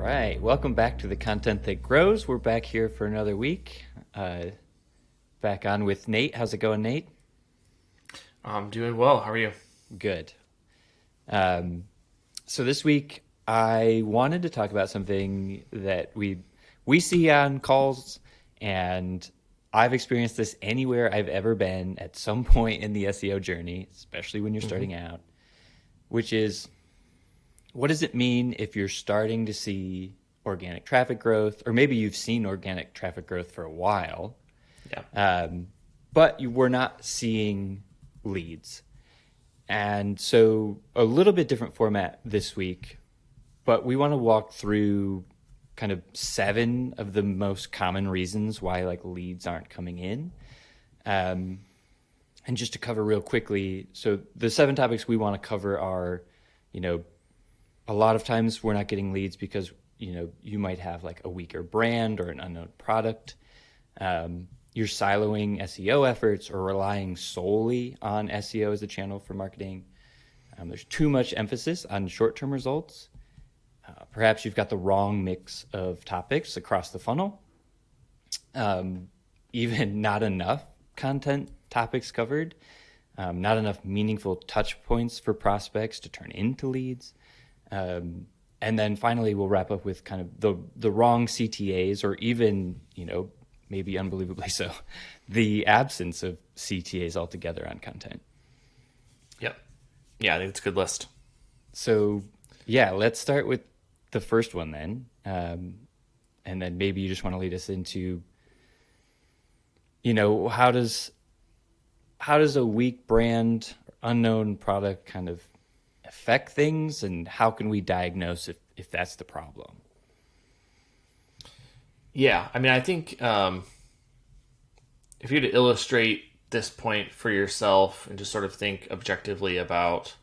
right, welcome back to the Content That Grows. We're back here for another week. Back on with Nate. How's it going, Nate? I'm doing well. How are you? Good. So this week I wanted to talk about something that we see on calls, and I've experienced this anywhere I've ever been at some point in the SEO journey, especially when you're starting out, which is, what does it mean if you're starting to see organic traffic growth, or maybe you've seen organic traffic growth for a while, Yeah. but you were not seeing leads? And so a little bit different format this week, but we want to walk through kind of 7 of the most common reasons why like leads aren't coming in. And just to cover real quickly, so the 7 topics we want to cover are, a lot of times we're not getting leads because, you might have like a weaker brand or an unknown product. You're siloing SEO efforts or relying solely on SEO as a channel for marketing. There's too much emphasis on short-term results. Perhaps you've got the wrong mix of topics across the funnel. Even not enough content topics covered. Not enough meaningful touch points for prospects to turn into leads. And then finally, we'll wrap up with kind of the wrong CTAs, or even, maybe unbelievably so, the absence of CTAs altogether on content. Yep. Yeah, I think it's a good list. So yeah, let's start with the first one then. And then maybe you just want to lead us into, how does a weak brand, unknown product kind of affect things, and how can we diagnose if that's the problem? Yeah, I mean, I think if you were to illustrate this point for yourself and just sort of think objectively about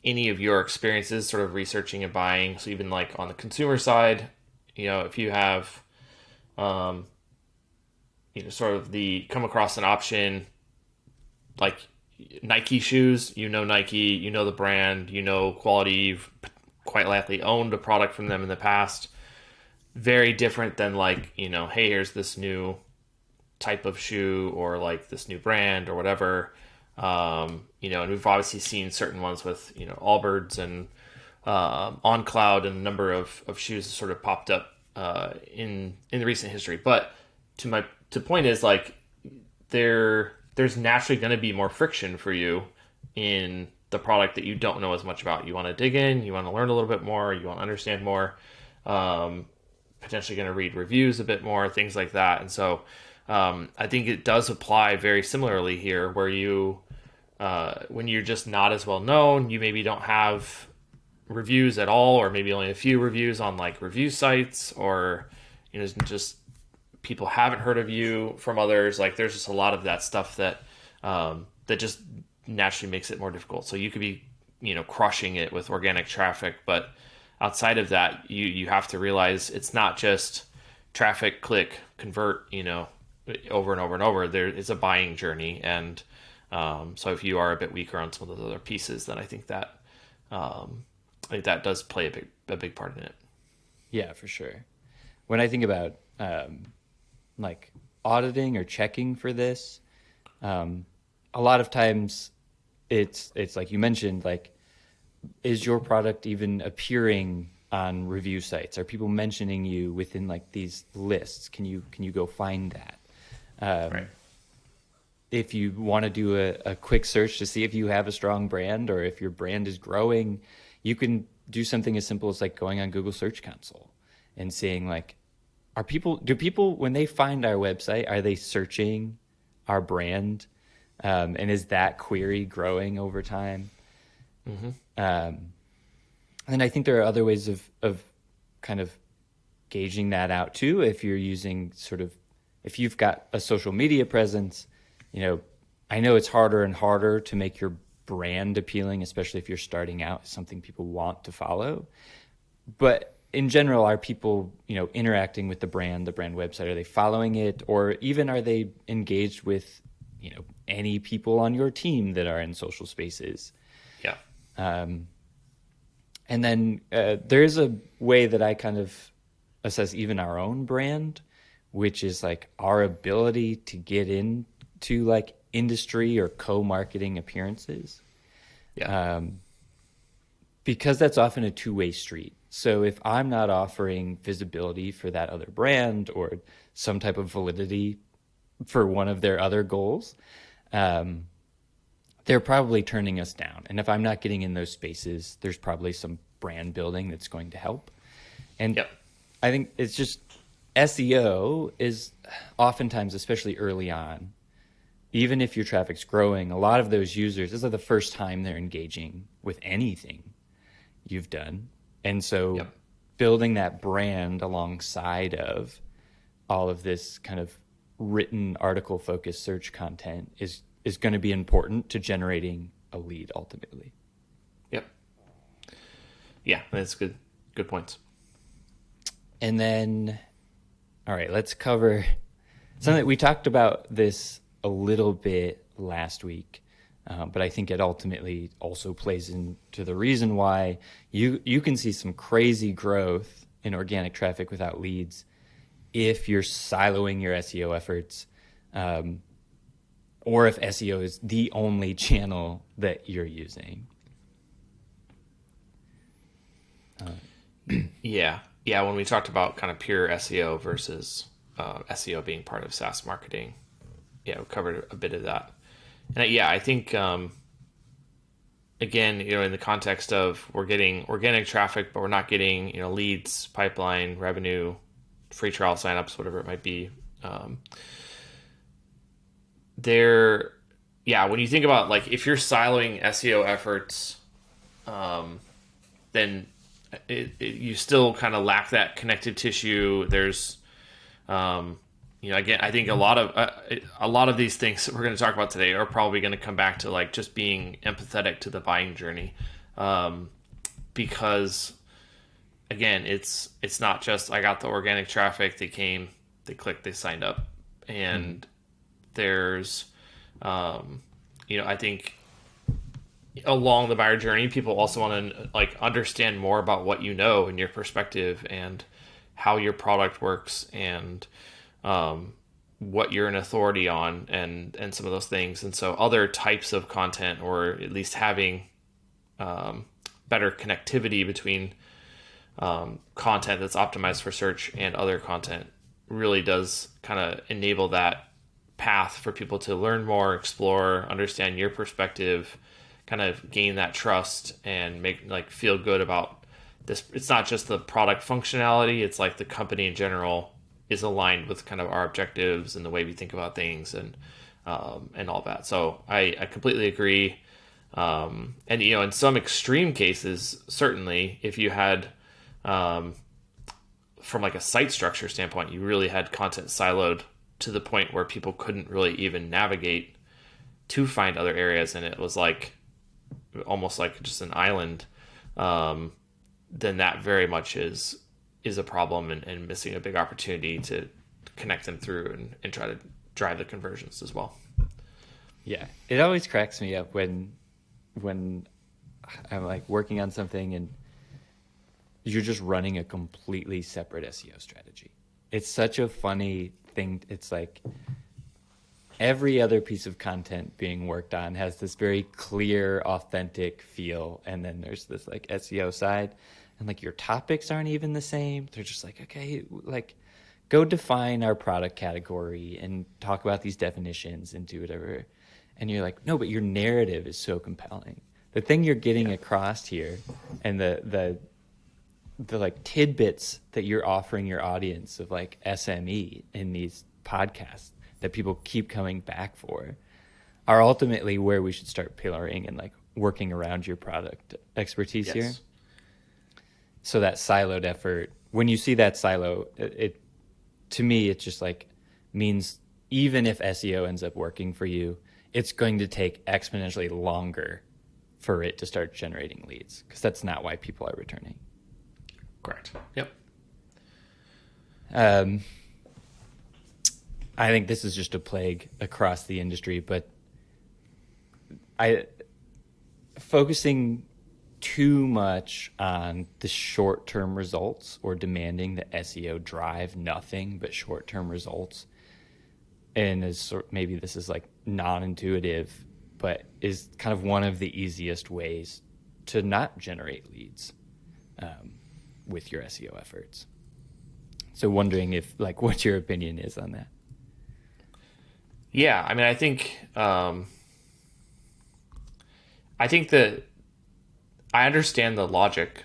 any of your experiences sort of researching and buying, so even like on the consumer side, if you have sort of come across an option like Nike shoes, Nike, the brand, quality, you've quite likely owned a product from them in the past. Very different than like, hey, here's this new type of shoe, or like this new brand or whatever. And we've obviously seen certain ones with, Allbirds and On Cloud, and a number of shoes that sort of popped up in the recent history. But to point is like there's naturally going to be more friction for you in the product that you don't know as much about. You want to dig in, you want to learn a little bit more, you want to understand more, potentially going to read reviews a bit more, things like that. And so I think it does apply very similarly here, where when you're just not as well known, you maybe don't have reviews at all, or maybe only a few reviews on like review sites, or just people haven't heard of you from others. Like there's just a lot of that stuff that just naturally makes it more difficult. So you could be crushing it with organic traffic, but outside of that, you have to realize it's not just traffic, click, convert, over and over and over. There is a buying journey, and so if you are a bit weaker on some of those other pieces, then I think that does play a big part in it. Yeah, for sure. When I think about like auditing or checking for this, a lot of times it's like you mentioned, like, is your product even appearing on review sites? Are people mentioning you within like these lists? Can you go find that? Right. If you want to do a quick search to see if you have a strong brand, or if your brand is growing, you can do something as simple as like going on Google Search Console and seeing like, do people, when they find our website, are they searching our brand? And is that query growing over time? Mm-hmm. And I think there are other ways of kind of gauging that out too. If you're using if you've got a social media presence, I know it's harder and harder to make your brand appealing, especially if you're starting out, something people want to follow. But in general, are people, interacting with the brand website? Are they following it? Or even are they engaged with, any people on your team that are in social spaces? Yeah. And then there's a way that I kind of assess even our own brand, which is like our ability to get into like industry or co-marketing appearances. Yeah. Because that's often a two-way street. So if I'm not offering visibility for that other brand or some type of validity for one of their other goals, they're probably turning us down. And if I'm not getting in those spaces, there's probably some brand building that's going to help. And Yep. I think it's just SEO is oftentimes, especially early on, even if your traffic's growing, a lot of those users, this is the first time they're engaging with anything you've done. And so Yep. building that brand alongside of all of this kind of written article focused search content is going to be important to generating a lead ultimately. Yep. Yeah, that's good points. And then, all right, let's cover something. We talked about this a little bit last week, but I think it ultimately also plays into the reason why you can see some crazy growth in organic traffic without leads if you're siloing your SEO efforts, or if SEO is the only channel that you're using. Yeah. When we talked about kind of pure SEO versus SEO being part of SaaS marketing, we covered a bit of that. And I think again, in the context of we're getting organic traffic, but we're not getting leads, pipeline, revenue, free trial signups, whatever it might be. When you think about like if you're siloing SEO efforts, then you still kind of lack that connective tissue. There's, again, I think a lot of these things that we're going to talk about today are probably going to come back to like just being empathetic to the buying journey, because again, it's not just I got the organic traffic, they came, they clicked, they signed up, and there's, I think along the buyer journey, people also want to like understand more about what you know and your perspective and how your product works and what you're an authority on and some of those things. And so other types of content, or at least having better connectivity between content that's optimized for search and other content, really does kind of enable that path for people to learn more, explore, understand your perspective, kind of gain that trust and feel good about this. It's not just the product functionality, it's like the company in general is aligned with kind of our objectives and the way we think about things and all that. So I completely agree. And in some extreme cases, certainly if you had from like a site structure standpoint, you really had content siloed to the point where people couldn't really even navigate to find other areas, and it was like almost like just an island, then that very much is a problem and missing a big opportunity to connect them through and try to drive the conversions as well. Yeah, it always cracks me up when I'm like working on something and you're just running a completely separate SEO strategy. It's such a funny thing. It's like every other piece of content being worked on has this very clear, authentic feel. And then there's this like SEO side, and like your topics aren't even the same. They're just like, okay, like go define our product category and talk about these definitions and do whatever. And you're like, no, but your narrative is so compelling. The thing you're getting across here and the like tidbits that you're offering your audience of like SME in these podcasts that people keep coming back for are ultimately where we should start pillaring and like working around your product expertise here. So that siloed effort, when you see that silo, it to me, it just like means even if SEO ends up working for you, it's going to take exponentially longer for it to start generating leads, because that's not why people are returning. Correct. Yep. I think this is just a plague across the industry, but focusing too much on the short-term results or demanding that SEO drive nothing but short-term results. And maybe this is like non-intuitive, but is kind of one of the easiest ways to not generate leads with your SEO efforts. So wondering if, like, what your opinion is on that. Yeah, I mean, I think that I understand the logic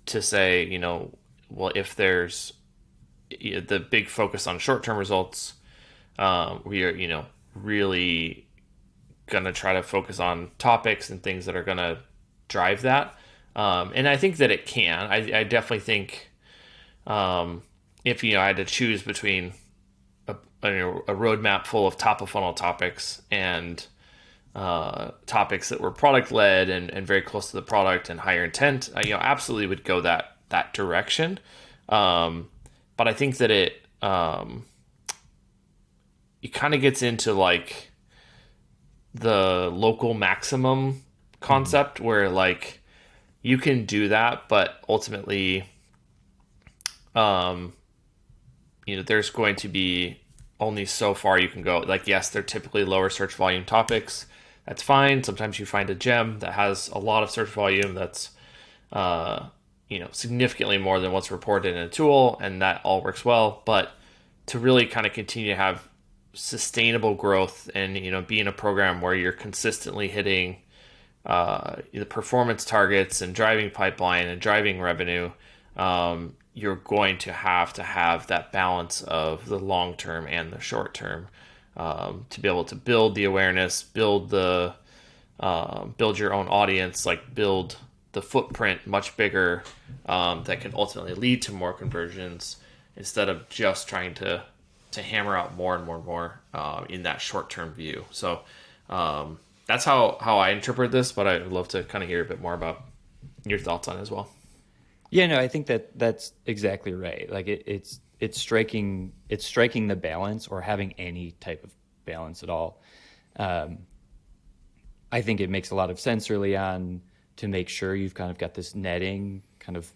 to say, you know, well, if there's the big focus on short-term results, we are, you know, really gonna try to focus on topics and things that are gonna drive that. And I think that it can. I definitely think if, you know, I had to choose between a roadmap full of top of funnel topics and topics that were product led and very close to the product and higher intent, you know, absolutely would go that direction. But I think that it kind of gets into like the local maximum concept where like you can do that, but ultimately, you know, there's going to be only so far you can go. Like, yes, they're typically lower search volume topics. That's fine. Sometimes you find a gem that has a lot of search volume that's, you know, significantly more than what's reported in a tool, and that all works well. But to really kind of continue to have sustainable growth and, you know, be in a program where you're consistently hitting the performance targets and driving pipeline and driving revenue, you're going to have that balance of the long term and the short term to be able to build the awareness, build your own audience, like build the footprint much bigger that can ultimately lead to more conversions instead of just trying to hammer out more and more and more in that short term view. So that's how I interpret this, but I'd love to kind of hear a bit more about your thoughts on it as well. Yeah, no, I think that's exactly right. Like it's striking the balance, or having any type of balance at all. I think it makes a lot of sense early on to make sure you've kind of got this netting kind of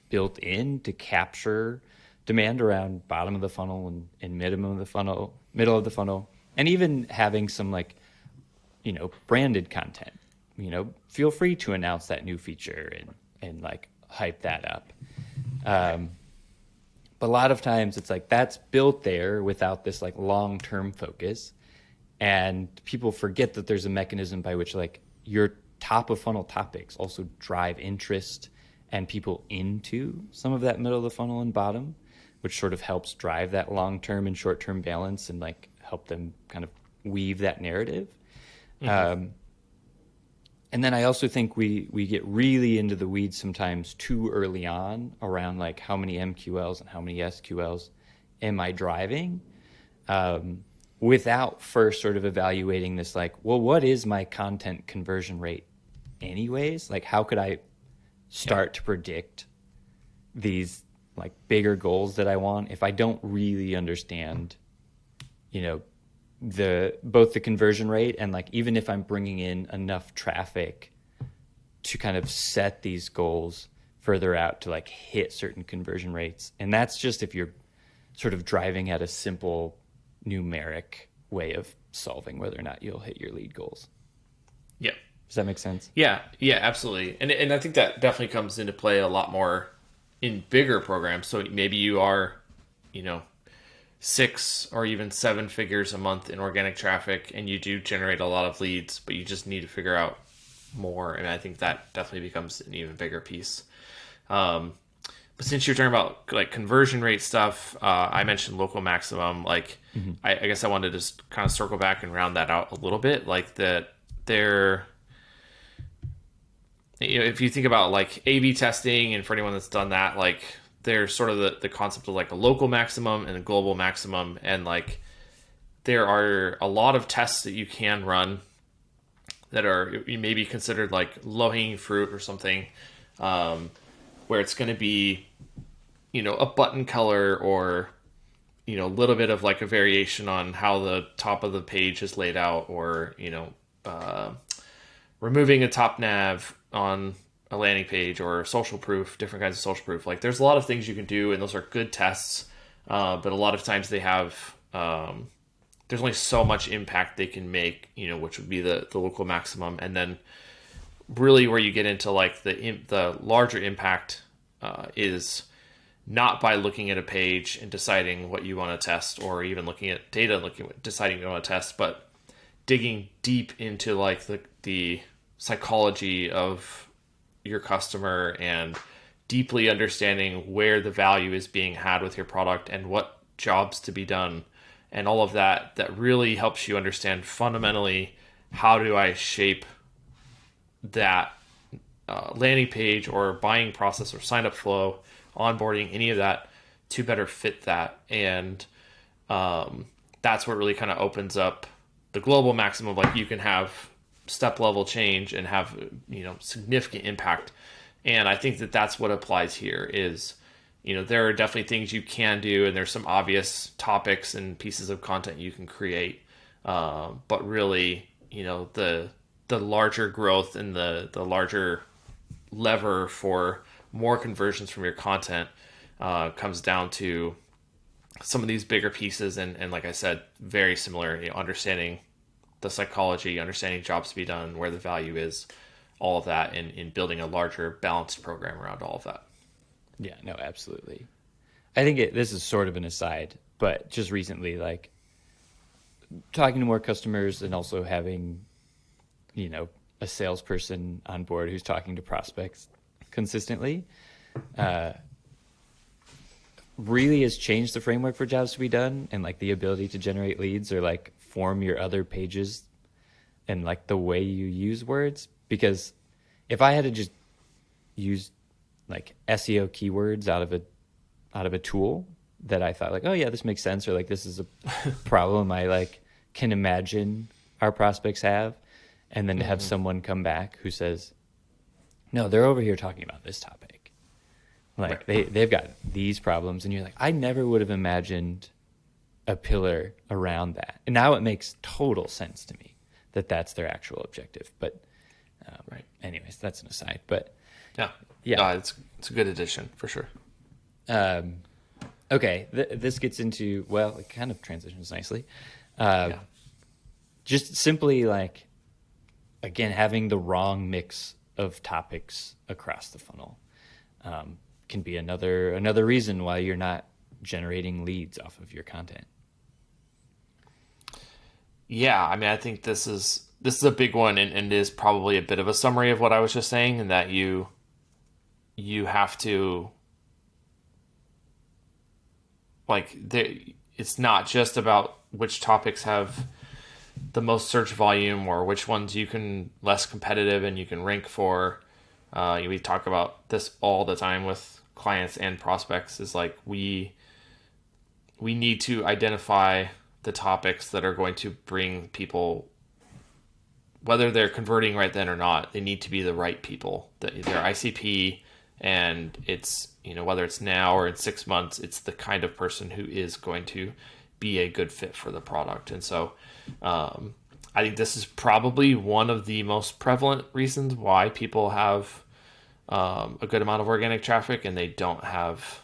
built in to capture demand around bottom of the funnel and middle of the funnel, and even having some, like, you know, branded content. You know, feel free to announce that new feature and like hype that up. But a lot of times it's like that's built there without this like long-term focus, and people forget that there's a mechanism by which like your top of funnel topics also drive interest and people into some of that middle of the funnel and bottom, which sort of helps drive that long-term and short-term balance and like help them kind of weave that narrative. And then I also think we get really into the weeds sometimes too early on around like how many MQLs and how many SQLs am I driving, without first sort of evaluating this like, well, what is my content conversion rate anyways? Like, how could I start to predict these like bigger goals that I want if I don't really understand, you know, both the conversion rate and like even if I'm bringing in enough traffic to kind of set these goals further out to like hit certain conversion rates. And that's just if you're sort of driving at a simple numeric way of solving whether or not you'll hit your lead goals. Yeah. Does that make sense? Yeah, absolutely. And I think that definitely comes into play a lot more in bigger programs. So maybe you are, you know, 6 or even 7 figures a month in organic traffic, and you do generate a lot of leads, but you just need to figure out more. And I think that definitely becomes an even bigger piece. But since you're talking about like conversion rate stuff, I mentioned local maximum. Like, I guess I wanted to just kind of circle back and round that out a little bit. Like that there, you know, if you think about like A/B testing, and for anyone that's done that, like there's sort of the concept of like a local maximum and a global maximum. And like, there are a lot of tests that you can run that are maybe considered like low-hanging fruit or something, where it's going to be, you know, a button color or, you know, a little bit of like a variation on how the top of the page is laid out, or, you know, removing a top nav, on a landing page or social proof, different kinds of social proof. Like there's a lot of things you can do, and those are good tests. But a lot of times they have there's only so much impact they can make, which would be the local maximum, and then really where you get into like the larger impact is not by looking at a page and deciding what you want to test, or even looking at data and deciding you want to test, but digging deep into like the psychology of your customer and deeply understanding where the value is being had with your product and what jobs to be done and all of that really helps you understand fundamentally how do I shape that landing page or buying process or sign up flow, onboarding, any of that to better fit that. And that's what really kind of opens up the global maximum. Like you can have step level change and have significant impact. And I think that's what applies here is there are definitely things you can do, and there's some obvious topics and pieces of content you can create, but really the larger growth and the larger lever for more conversions from your content comes down to some of these bigger pieces, and like I said, very similar, understanding the psychology, understanding jobs to be done, where the value is, all of that, in building a larger balanced program around all of that. Yeah, no, absolutely. I think this is sort of an aside, but just recently, like talking to more customers and also having, a salesperson on board who's talking to prospects consistently, really has changed the framework for jobs to be done, and like the ability to generate leads or like form your other pages and like the way you use words. Because if I had to just use like SEO keywords out of a tool that I thought like, oh yeah, this makes sense, or like this is a problem I like can imagine our prospects have, and then to have someone come back who says, no, they're over here talking about this topic, like right. they've got these problems, and you're like, I never would have imagined a pillar around that, and now it makes total sense to me that that's their actual objective. But right, anyways, that's an aside. But yeah, it's a good addition for sure. Okay, this gets into, well, it kind of transitions nicely. Just simply like, again, having the wrong mix of topics across the funnel can be another reason why you're not generating leads off of your content. Yeah, I mean, I think this is a big one, and is probably a bit of a summary of what I was just saying, in that you have to, like, it's not just about which topics have the most search volume or which ones you can less competitive and you can rank for. We talk about this all the time with clients and prospects, is like we need to identify the topics that are going to bring people, whether they're converting right then or not, they need to be the right people, that they're ICP, and it's, whether it's now or in 6 months, it's the kind of person who is going to be a good fit for the product. And so I think this is probably one of the most prevalent reasons why people have a good amount of organic traffic and they don't have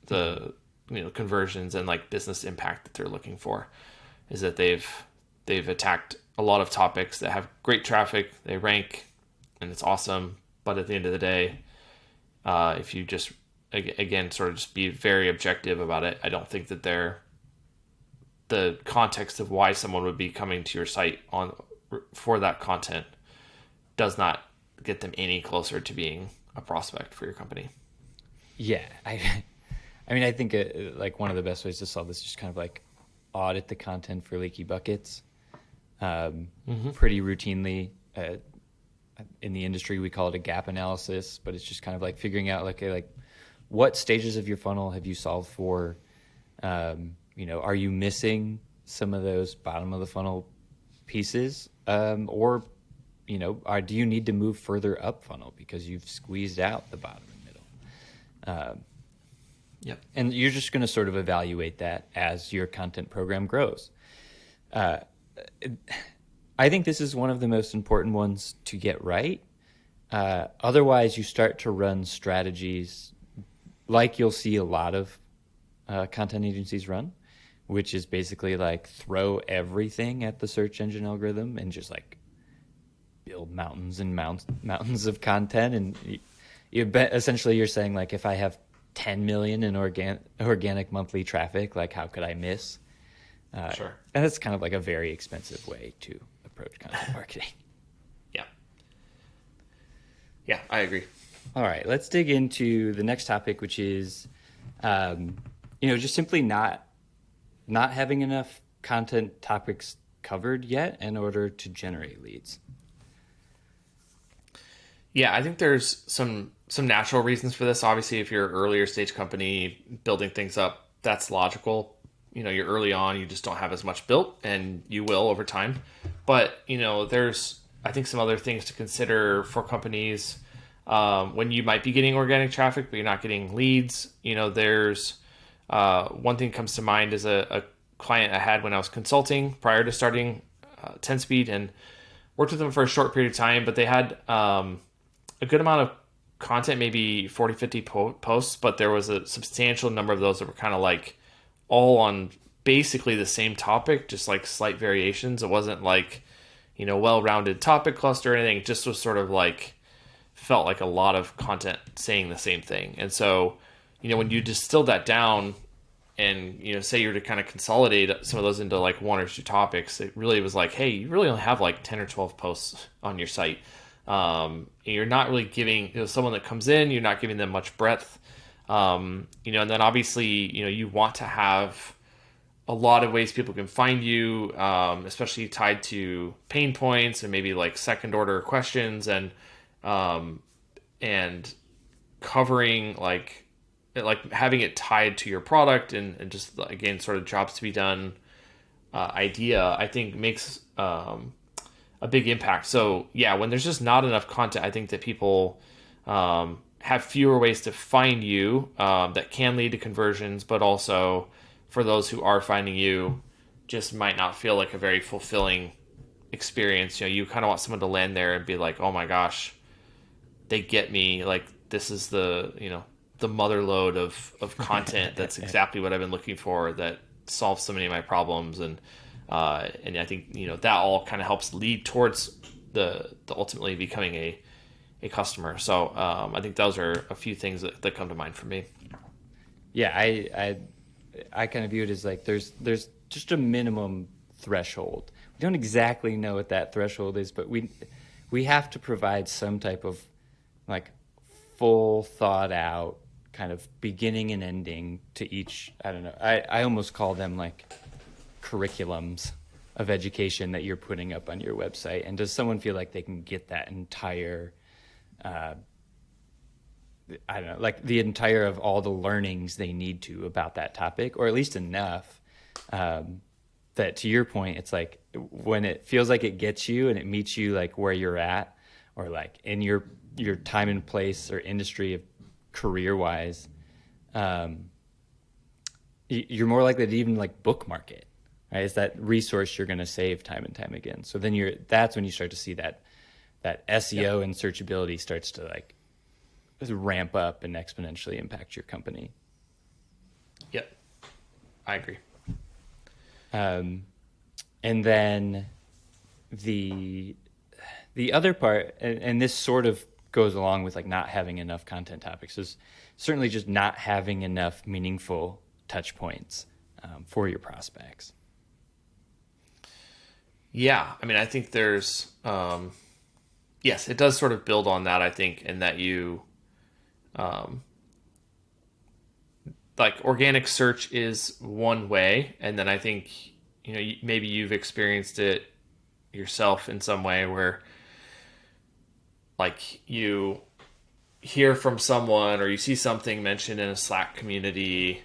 the conversions and like business impact that they're looking for, is that they've attacked a lot of topics that have great traffic, they rank, and it's awesome. But at the end of the day, if you just, again, sort of just be very objective about it, I don't think that the context of why someone would be coming to your site for that content does not get them any closer to being a prospect for your company. Yeah, I mean, I think like one of the best ways to solve this is just kind of like audit the content for leaky buckets. Pretty routinely in the industry, we call it a gap analysis, but it's just kind of like figuring out like what stages of your funnel have you solved for? Are you missing some of those bottom of the funnel pieces? Or do you need to move further up funnel because you've squeezed out the bottom and middle? Yep. And you're just going to sort of evaluate that as your content program grows. I think this is one of the most important ones to get right, Otherwise, you start to run strategies like you'll see a lot of content agencies run, which is basically like throw everything at the search engine algorithm and just like build mountains and mountains of content. And essentially you're saying like, if I have 10 million in organic monthly traffic, like how could I miss? Sure. And that's kind of like a very expensive way to approach content marketing. Yeah. Yeah, I agree. All right, let's dig into the next topic, which is, just simply not having enough content topics covered yet in order to generate leads. Yeah, I think there's some natural reasons for this. Obviously, if you're an earlier stage company building things up, that's logical. You're early on, you just don't have as much built, and you will over time. But, there's, I think, some other things to consider for companies when you might be getting organic traffic, but you're not getting leads. There's one thing comes to mind is a client I had when I was consulting prior to starting 10 Speed, and worked with them for a short period of time, but they had a good amount of content, maybe 40, 50 posts, but there was a substantial number of those that were kind of like all on basically the same topic, just like slight variations. It wasn't like, well-rounded topic cluster or anything. It just was sort of like, felt like a lot of content saying the same thing. And so, when you distill that down and, say you're to kind of consolidate some of those into like one or two topics, it really was like, hey, you really only have like 10 or 12 posts on your site. You're not really giving someone that comes in, you're not giving them much breadth. And then obviously, you want to have a lot of ways people can find you, especially tied to pain points and maybe like second order questions, and covering like having it tied to your product and just, again, sort of jobs to be done idea, I think makes a big impact. So yeah, when there's just not enough content, I think that people have fewer ways to find you that can lead to conversions, but also for those who are finding you, just might not feel like a very fulfilling experience. You kind of want someone to land there and be like, oh my gosh, they get me. Like, this is the mother lode of content that's exactly what I've been looking for, that solves so many of my problems. And I think, that all kind of helps lead towards the ultimately becoming a customer. So I think those are a few things that come to mind for me. Yeah, I kind of view it as like there's just a minimum threshold. We don't exactly know what that threshold is, but we have to provide some type of like full thought out kind of beginning and ending to each. I don't know. I almost call them like curriculums of education that you're putting up on your website. And does someone feel like they can get that entire I don't know, like the entire of all the learnings they need to about that topic, or at least enough that, to your point, it's like when it feels like it gets you and it meets you like where you're at, or like in your time and place or industry of career wise, you're more likely to even like bookmark it, right? It's that resource you're going to save time and time again. So then that's when you start to see that SEO and searchability starts to like ramp up and exponentially impact your company. Yep, I agree. And then the other part, and this sort of goes along with like not having enough content topics, is certainly just not having enough meaningful touch points for your prospects. Yeah, I mean, I think there's yes, it does sort of build on that, I think, in that you like organic search is one way, and then I think maybe you've experienced it yourself in some way where like you hear from someone or you see something mentioned in a Slack community,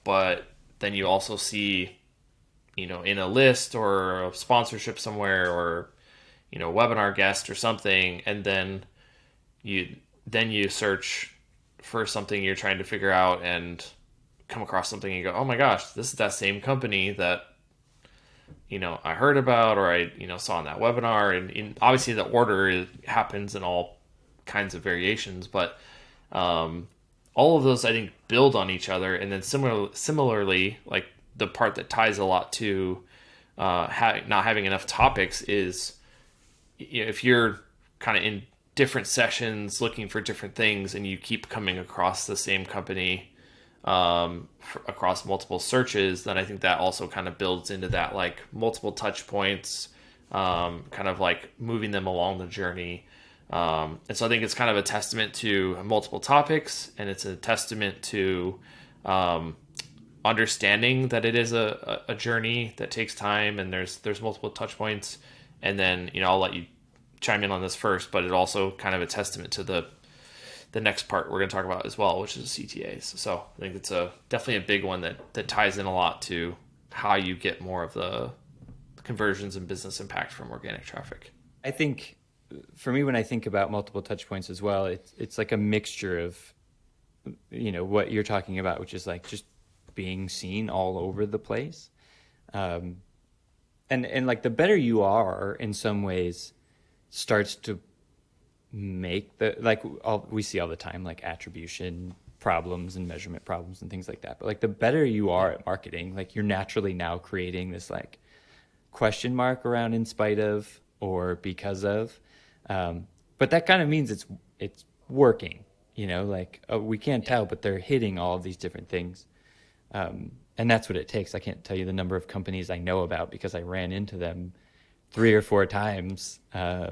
but then you also see in a list or a sponsorship somewhere, or webinar guest or something, and then you search for something you're trying to figure out and come across something and you go, oh my gosh, this is that same company that I heard about, or I saw in that webinar. And obviously the order happens in all kinds of variations, but all of those I think build on each other. And then similarly, like the part that ties a lot to not having enough topics is, if you're kind of in different sessions looking for different things and you keep coming across the same company across multiple searches, then I think that also kind of builds into that like multiple touch points, kind of like moving them along the journey. And so I think it's kind of a testament to multiple topics, and it's a testament to understanding that it is a journey that takes time, and there's multiple touch points. And then, I'll let you chime in on this first, but it also kind of a testament to the next part we're going to talk about as well, which is CTAs. So I think it's definitely a big one that ties in a lot to how you get more of the conversions and business impact from organic traffic. I think for me, when I think about multiple touch points as well, it's like a mixture of, what you're talking about, which is like just being seen all over the place. And like the better you are in some ways starts to make we see all the time, like attribution problems and measurement problems and things like that. But like the better you are at marketing, like you're naturally now creating this like question mark around in spite of or because of. But that kind of means it's working, we can't tell, but they're hitting all of these different things. And that's what it takes. I can't tell you the number of companies I know about because I ran into them 3 or 4 times. A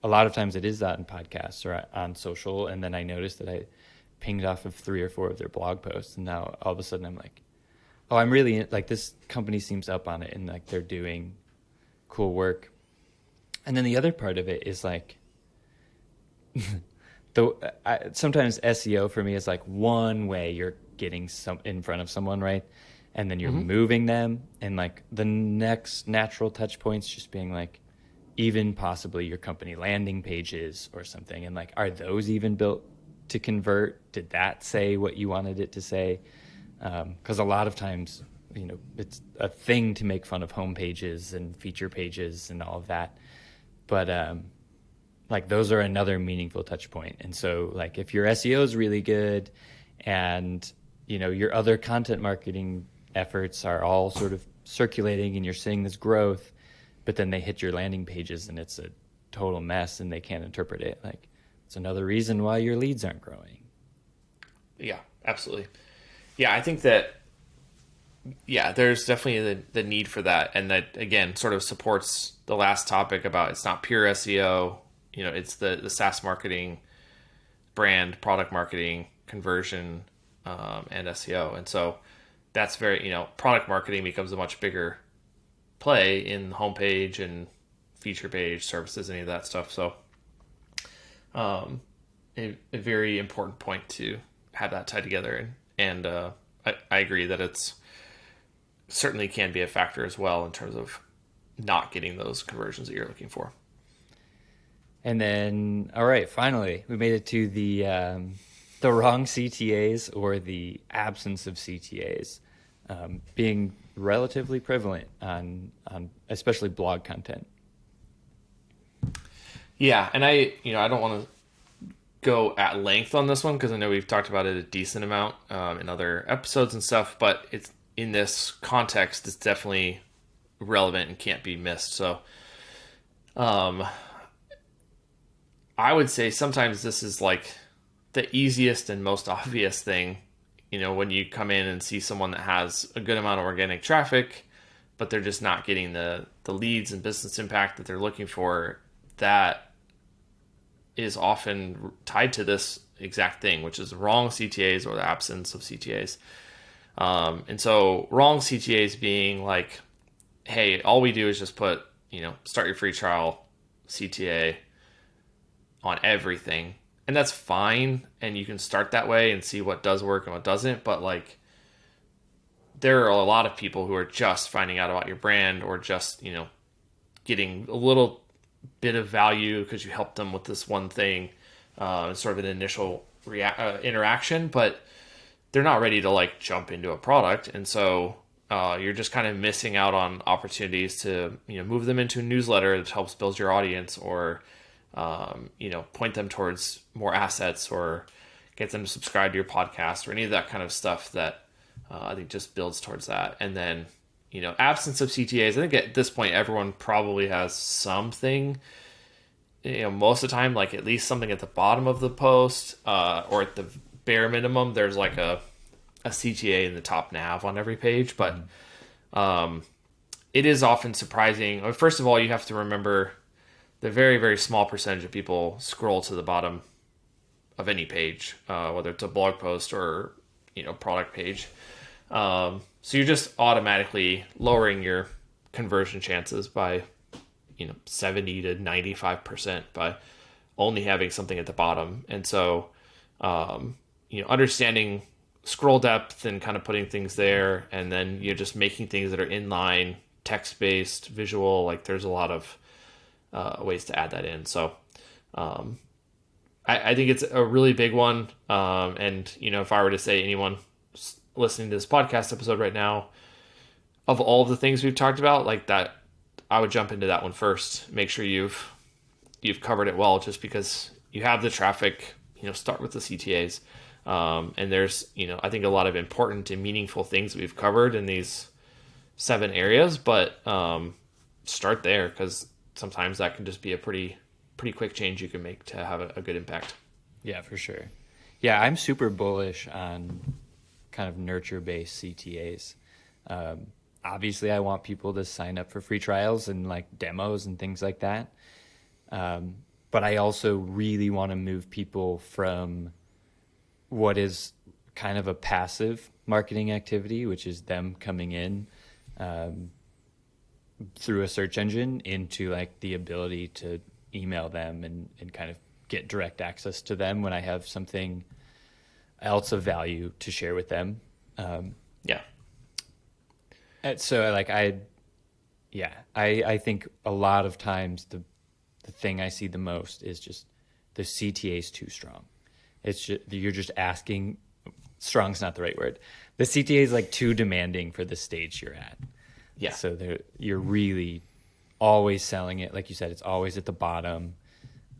lot of times it is that in podcasts or on social. And then I noticed that I pinged off of 3 or 4 of their blog posts. And now all of a sudden I'm like, oh, I'm really like, this company seems up on it and like they're doing cool work. And then the other part of it is like, sometimes SEO for me is like one way you're getting some in front of someone, right? And then you're moving them, and like the next natural touch points just being like even possibly your company landing pages or something. And like, are those even built to convert? Did that say what you wanted it to say? Because a lot of times, it's a thing to make fun of home pages and feature pages and all of that. But like those are another meaningful touch point. And so like if your SEO is really good and, your other content marketing efforts are all sort of circulating and you're seeing this growth, but then they hit your landing pages and it's a total mess and they can't interpret it. Like it's another reason why your leads aren't growing. Yeah, absolutely. Yeah, I think that, there's definitely the need for that. And that, again, sort of supports the last topic about it's not pure SEO. It's the SaaS marketing, brand, product marketing, conversion, and SEO. And so that's very, product marketing becomes a much bigger play in homepage and feature page services, any of that stuff. So a very important point to have that tied together. And I agree that it's certainly can be a factor as well in terms of not getting those conversions that you're looking for. And then, all right, finally, we made it to the wrong CTAs or the absence of CTAs being relatively prevalent on especially blog content. Yeah, and I don't want to go at length on this one because I know we've talked about it a decent amount in other episodes and stuff, but it's in this context, it's definitely relevant and can't be missed. So I would say sometimes this is like the easiest and most obvious thing, when you come in and see someone that has a good amount of organic traffic, but they're just not getting the leads and business impact that they're looking for. That is often tied to this exact thing, which is wrong CTAs or the absence of CTAs. And so wrong CTAs being like, hey, all we do is just put, start your free trial CTA on everything. And that's fine. And you can start that way and see what does work and what doesn't. But like, there are a lot of people who are just finding out about your brand or just, getting a little bit of value because you helped them with this one thing, sort of an initial interaction, but they're not ready to like jump into a product. And so you're just kind of missing out on opportunities to, move them into a newsletter that helps build your audience or point them towards more assets or get them to subscribe to your podcast or any of that kind of stuff that I think just builds towards that. And then, absence of CTAs, I think at this point, everyone probably has something, most of the time, like at least something at the bottom of the post, or at the bare minimum, there's like a CTA in the top nav on every page. But it is often surprising. First of all, you have to remember the very, very small percentage of people scroll to the bottom of any page, whether it's a blog post or, product page. So you're just automatically lowering your conversion chances by, 70 to 95% by only having something at the bottom. And so, understanding scroll depth and kind of putting things there, and then you're just making things that are inline, text-based, visual, like there's a lot of ways to add that in. So I think it's a really big one. And, if I were to say anyone listening to this podcast episode right now, of all the things we've talked about, like that, I would jump into that one first. Make sure you've covered it well, just because you have the traffic, start with the CTAs. And there's, I think a lot of important and meaningful things we've covered in these 7 areas, but start there, because sometimes that can just be a pretty quick change you can make to have a good impact. Yeah, for sure. Yeah, I'm super bullish on kind of nurture-based CTAs. Obviously, I want people to sign up for free trials and like demos and things like that. But I also really want to move people from what is kind of a passive marketing activity, which is them coming in through a search engine, into like the ability to email them and kind of get direct access to them when I have something else of value to share with them. Yeah. And so like I think a lot of times the thing I see the most is just the CTA is too strong. It's just, you're just asking, strong's not the right word. The CTA is like too demanding for the stage you're at. Yeah. So you're really always selling it. Like you said, it's always at the bottom.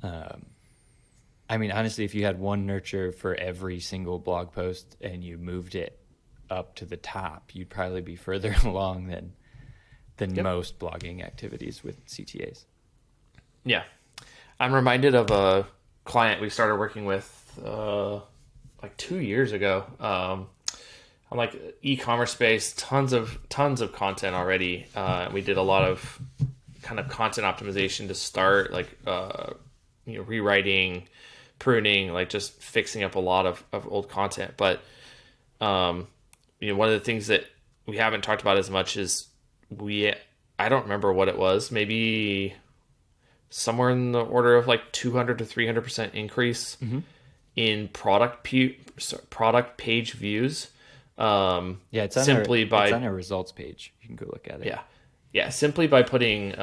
I mean, honestly, if you had one nurture for every single blog post and you moved it up to the top, you'd probably be further along than most blogging activities with CTAs. Yeah. I'm reminded of a client we started working with like 2 years ago. On like e-commerce space, tons of content already. We did a lot of kind of content optimization to start, like rewriting, pruning, like just fixing up a lot of old content. But one of the things that we haven't talked about as much is I don't remember what it was, maybe somewhere in the order of like 200 to 300% increase in product page views. It's on our results page. You can go look at it. Yeah. Simply by putting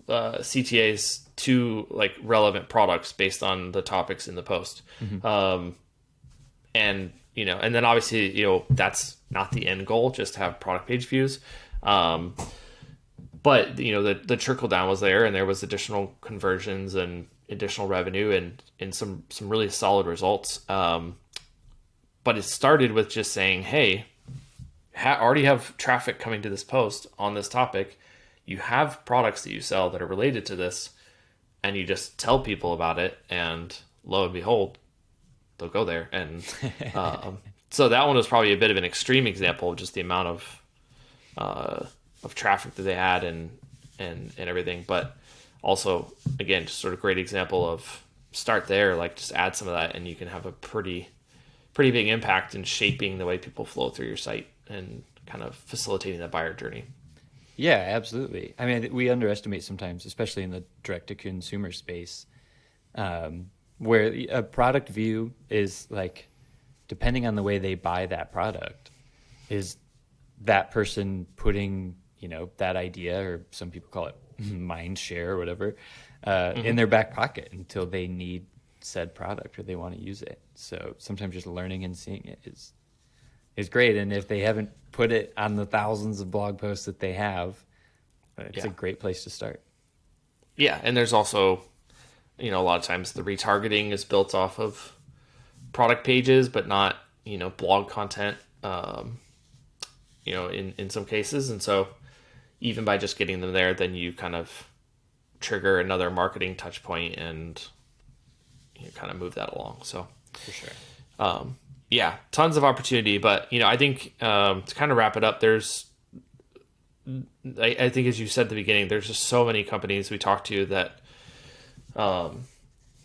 CTAs to like relevant products based on the topics in the post. And then obviously, that's not the end goal, just to have product page views. But the trickle down was there, and there was additional conversions and additional revenue and some really solid results. But it started with just saying, hey, already have traffic coming to this post on this topic. You have products that you sell that are related to this, and you just tell people about it, and lo and behold, they'll go there. And so that one was probably a bit of an extreme example of just the amount of traffic that they had and everything. But also, again, just sort of great example of start there, like just add some of that, and you can have a pretty big impact in shaping the way people flow through your site and kind of facilitating the buyer journey. Yeah, absolutely. I mean, we underestimate sometimes, especially in the direct-to-consumer space, where a product view is like, depending on the way they buy that product, is that person putting, that idea, or some people call it mind share or whatever, in their back pocket until they need said product or they want to use it. So sometimes just learning and seeing it is great. And if they haven't put it on the thousands of blog posts that they have, it's a great place to start. Yeah, and there's also, a lot of times the retargeting is built off of product pages, but not, blog content, in some cases. And so even by just getting them there, then you kind of trigger another marketing touch point and you kind of move that along. So For sure. yeah, tons of opportunity. But, I think to kind of wrap it up, I think as you said at the beginning, there's just so many companies we talk to that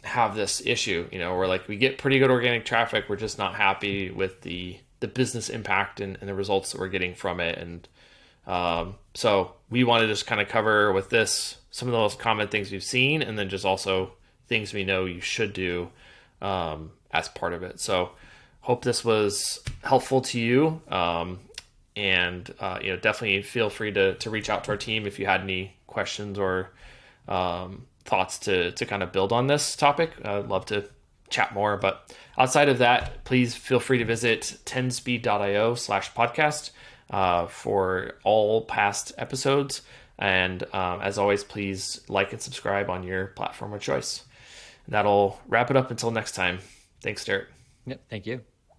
have this issue, where like we get pretty good organic traffic. We're just not happy with the business impact and the results that we're getting from it. And so we want to just kind of cover with this some of the most common things we've seen, and then just also things we know you should do as part of it. So hope this was helpful to you. And definitely feel free to reach out to our team if you had any questions or thoughts to kind of build on this topic. I'd love to chat more. But outside of that, please feel free to visit 10speed.io/podcast for all past episodes. And as always, please like and subscribe on your platform of choice. And that'll wrap it up until next time. Thanks, Derek. Yep. Thank you.